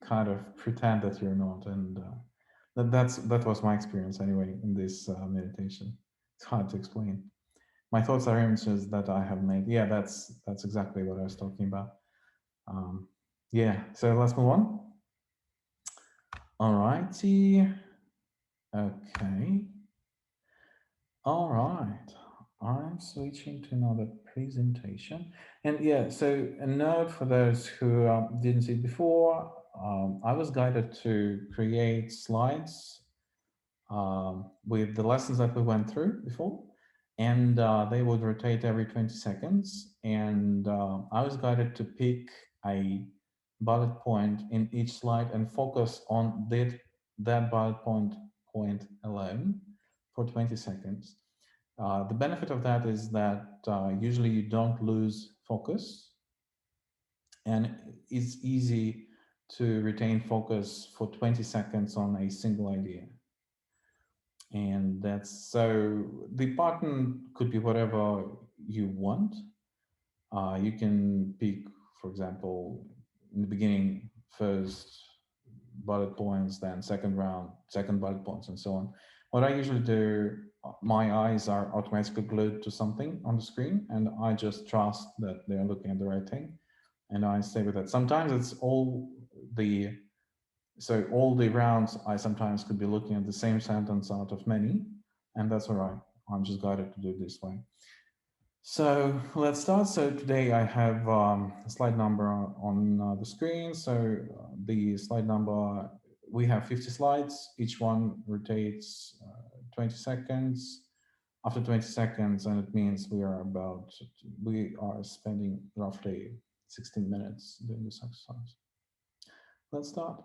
kind of pretend that you're not, and that was my experience anyway in this meditation. It's hard to explain. My thoughts are images that I have made. Yeah, that's exactly what I was talking about. Um, yeah, so let's move on. All righty. Okay. All right. I'm switching to another presentation. And yeah, so a note for those who didn't see it before, I was guided to create slides with the lessons that we went through before, and they would rotate every 20 seconds. And I was guided to pick a bullet point in each slide and focus on that bullet point alone for 20 seconds. The benefit of that is that usually you don't lose focus, and it's easy to retain focus for 20 seconds on a single idea. And that's so the button could be whatever you want. You can pick, for example, in the beginning, first bullet points, then second round, second bullet points, and so on. What I usually do, my eyes are automatically glued to something on the screen, and I just trust that they're looking at the right thing, and I stay with that. Sometimes it's the all the rounds. I sometimes could be looking at the same sentence out of many, and that's all right. I'm just guided to do it this way. So let's start. So today I have a slide number on the screen. So the slide number, we have 50 slides. Each one rotates 20 seconds. After 20 seconds, and it means we are spending roughly 16 minutes doing this exercise. Let's start.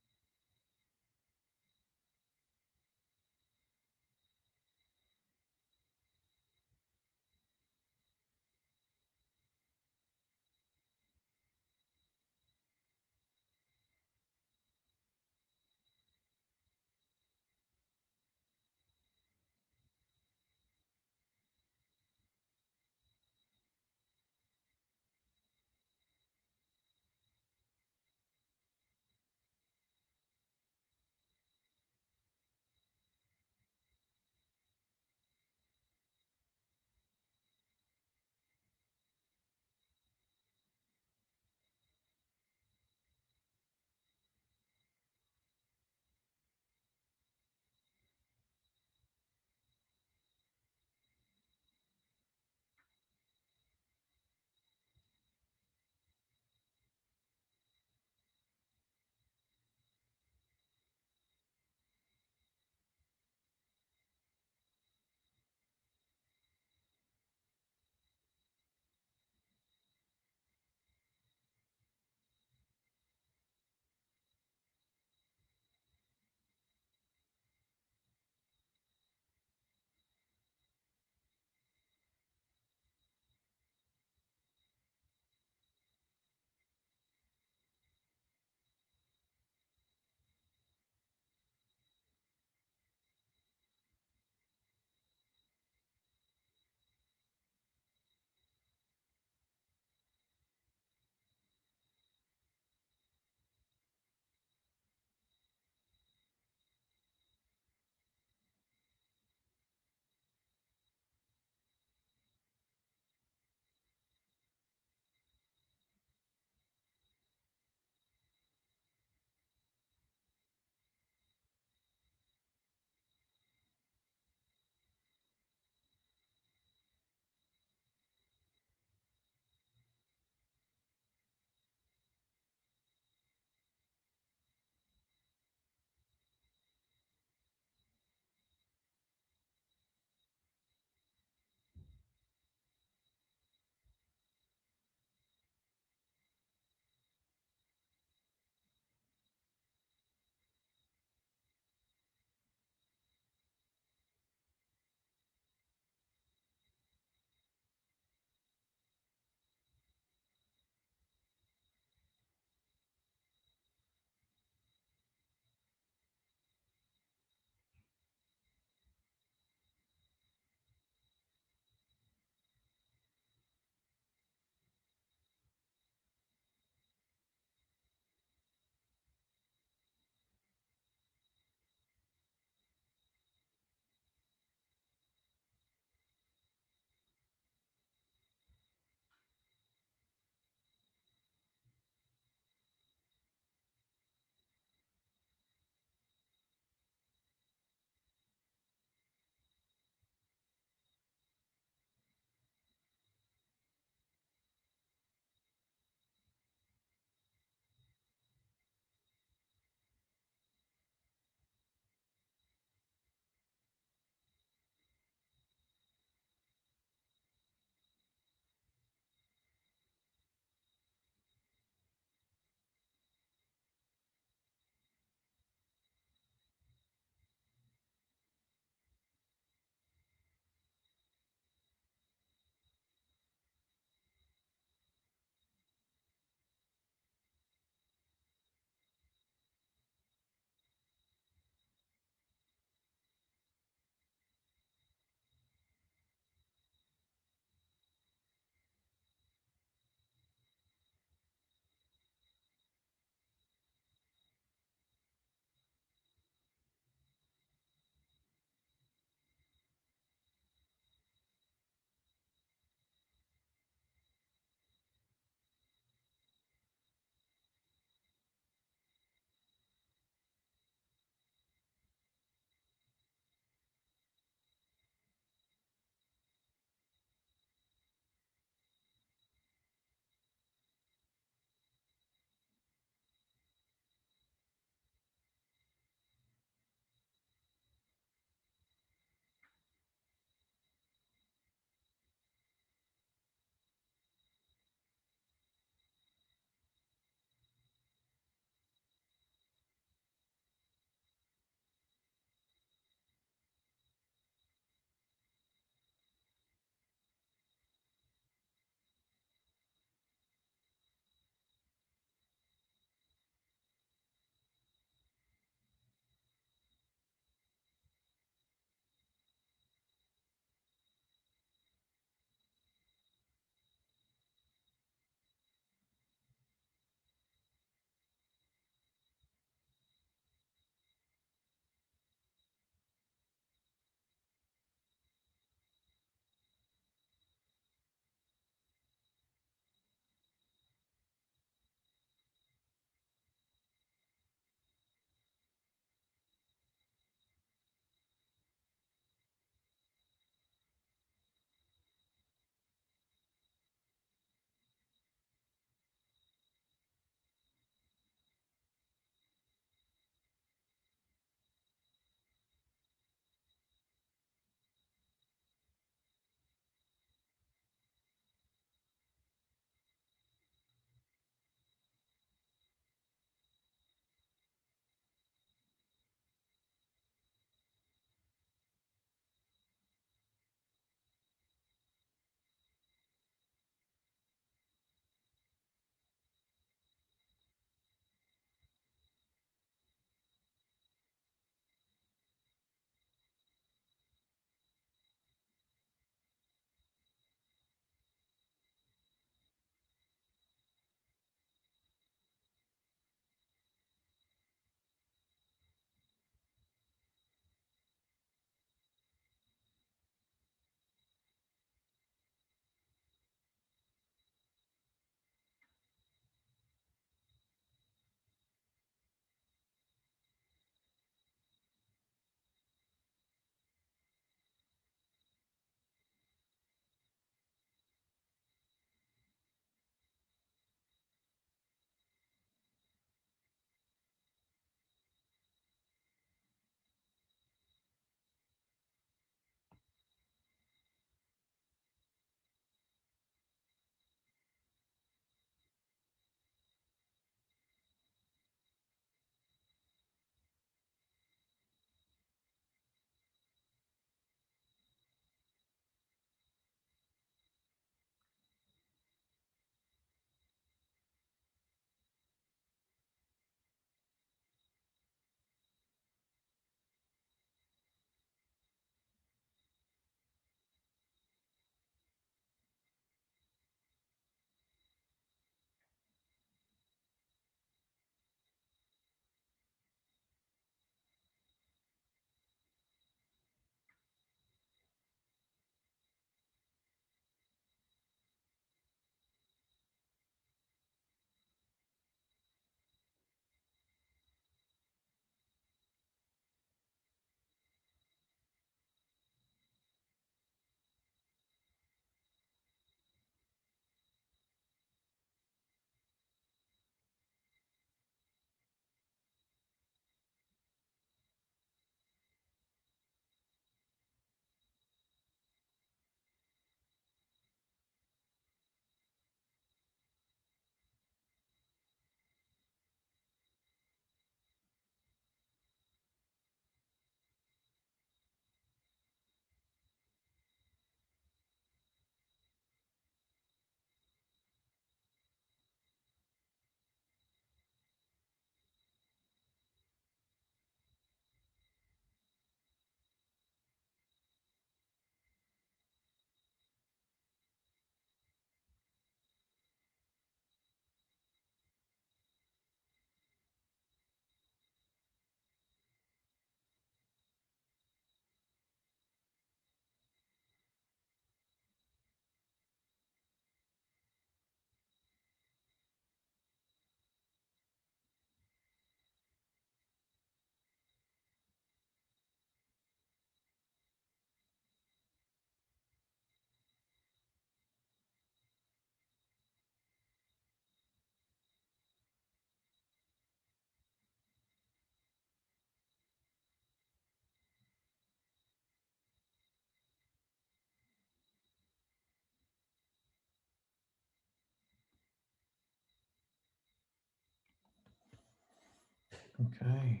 Okay,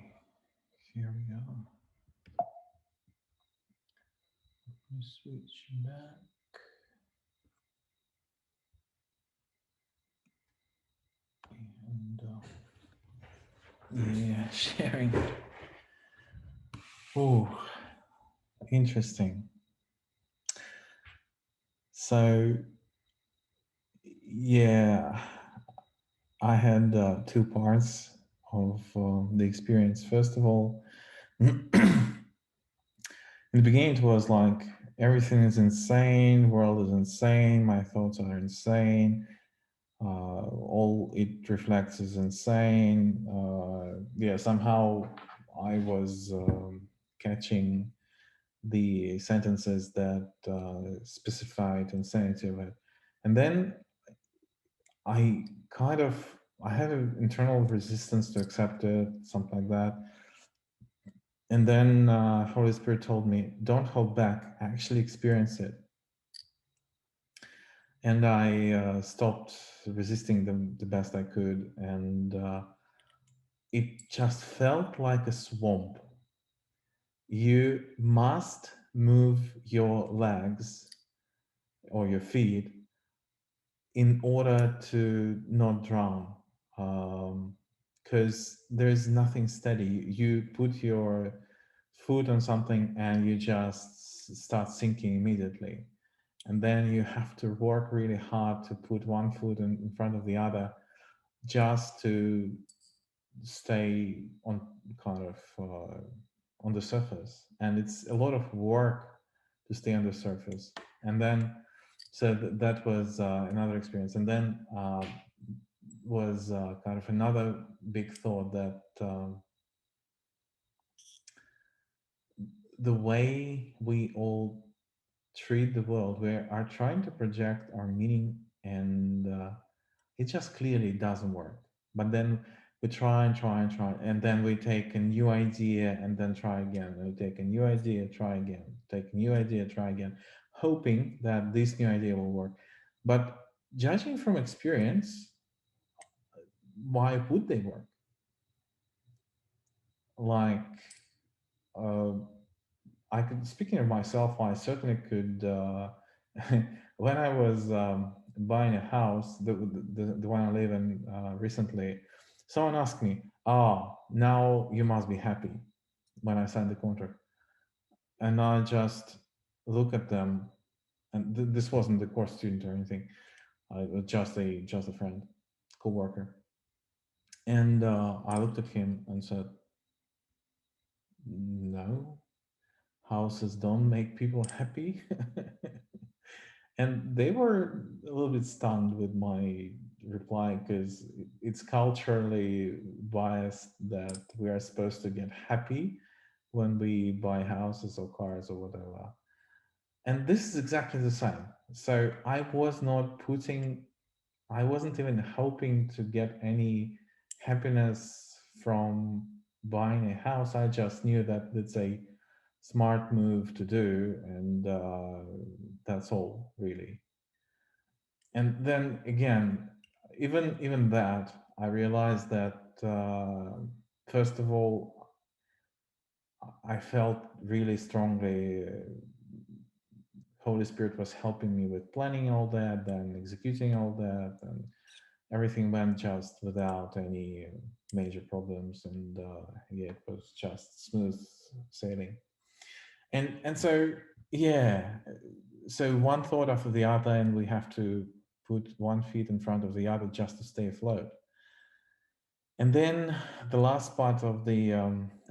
here we go. Let me switch back. And yeah, sharing. Oh, interesting. So yeah, I had two parts of the experience. First of all, in the beginning, it was like everything is insane, world is insane, my thoughts are insane, all it reflects is insane. Yeah, somehow I was catching the sentences that specified insanity of it. And then I kind of I had an internal resistance to accept it, something like that. And then Holy Spirit told me, "Don't hold back. Actually experience it." And I stopped resisting them the best I could, and it just felt like a swamp. You must move your legs or your feet in order to not drown, because there's nothing steady. You put your foot on something and you just start sinking immediately, and then you have to work really hard to put one foot in front of the other just to stay on kind of on the surface, and it's a lot of work to stay on the surface. And then so that was another experience. And then was kind of another big thought that the way we all treat the world, we are trying to project our meaning, and it just clearly doesn't work. But then we try and try and try, and then we take a new idea and then try again. And we take a new idea, try again, take a new idea, try again, hoping that this new idea will work. But judging from experience, why would they work? Like, uh, I could, speaking of myself, I certainly could. When I was buying a house, the one I live in recently, someone asked me, "Ah, now you must be happy," when I signed the contract, and I just look at them, and this wasn't the course student or anything. It was just a friend, co-worker, and I looked at him and said, "No, houses don't make people happy." And they were a little bit stunned with my reply, because it's culturally biased that we are supposed to get happy when we buy houses or cars or whatever. And this is exactly the same. So I wasn't even hoping to get any happiness from buying a house. I just knew that it's a smart move to do, and that's all really. And then again, even that, I realized that first of all, I felt really strongly Holy Spirit was helping me with planning all that, then executing all that, and everything went just without any major problems, and yeah, it was just smooth sailing. And so yeah, so one thought after the other, and we have to put one feet in front of the other just to stay afloat. And then the last part of the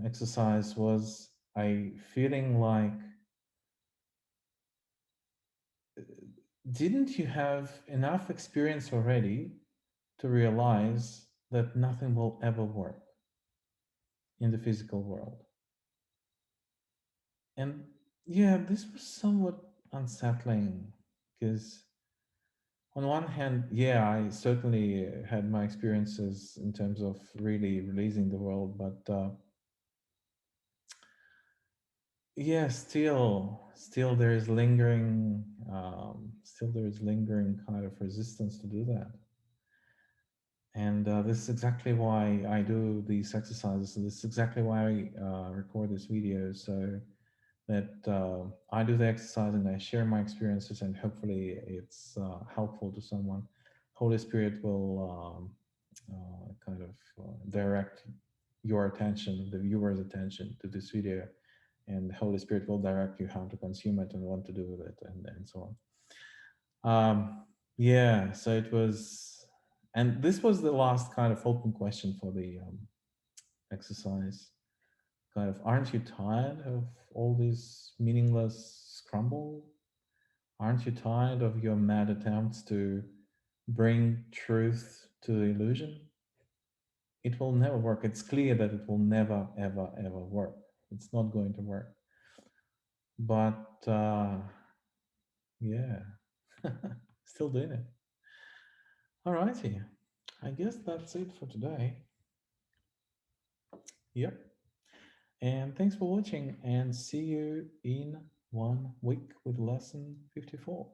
exercise was I feeling like, didn't you have enough experience already to realize that nothing will ever work in the physical world? And yeah, this was somewhat unsettling, because on one hand, yeah, I certainly had my experiences in terms of really releasing the world, but yeah, still there is still there is lingering kind of resistance to do that. And this is exactly why I do these exercises. And this is exactly why I record this video, so that I do the exercise and I share my experiences, and hopefully it's helpful to someone. Holy Spirit will kind of direct your attention, the viewer's attention, to this video, and the Holy Spirit will direct you how to consume it and what to do with it, and so on. Yeah, so it was, and this was the last kind of open question for the exercise. Kind of, aren't you tired of all this meaningless scramble? Aren't you tired of your mad attempts to bring truth to the illusion? It will never work. It's clear that it will never, ever, ever work. It's not going to work. But yeah, still doing it. Alrighty. I guess that's it for today. Yep. And thanks for watching, and see you in 1 week with lesson 54.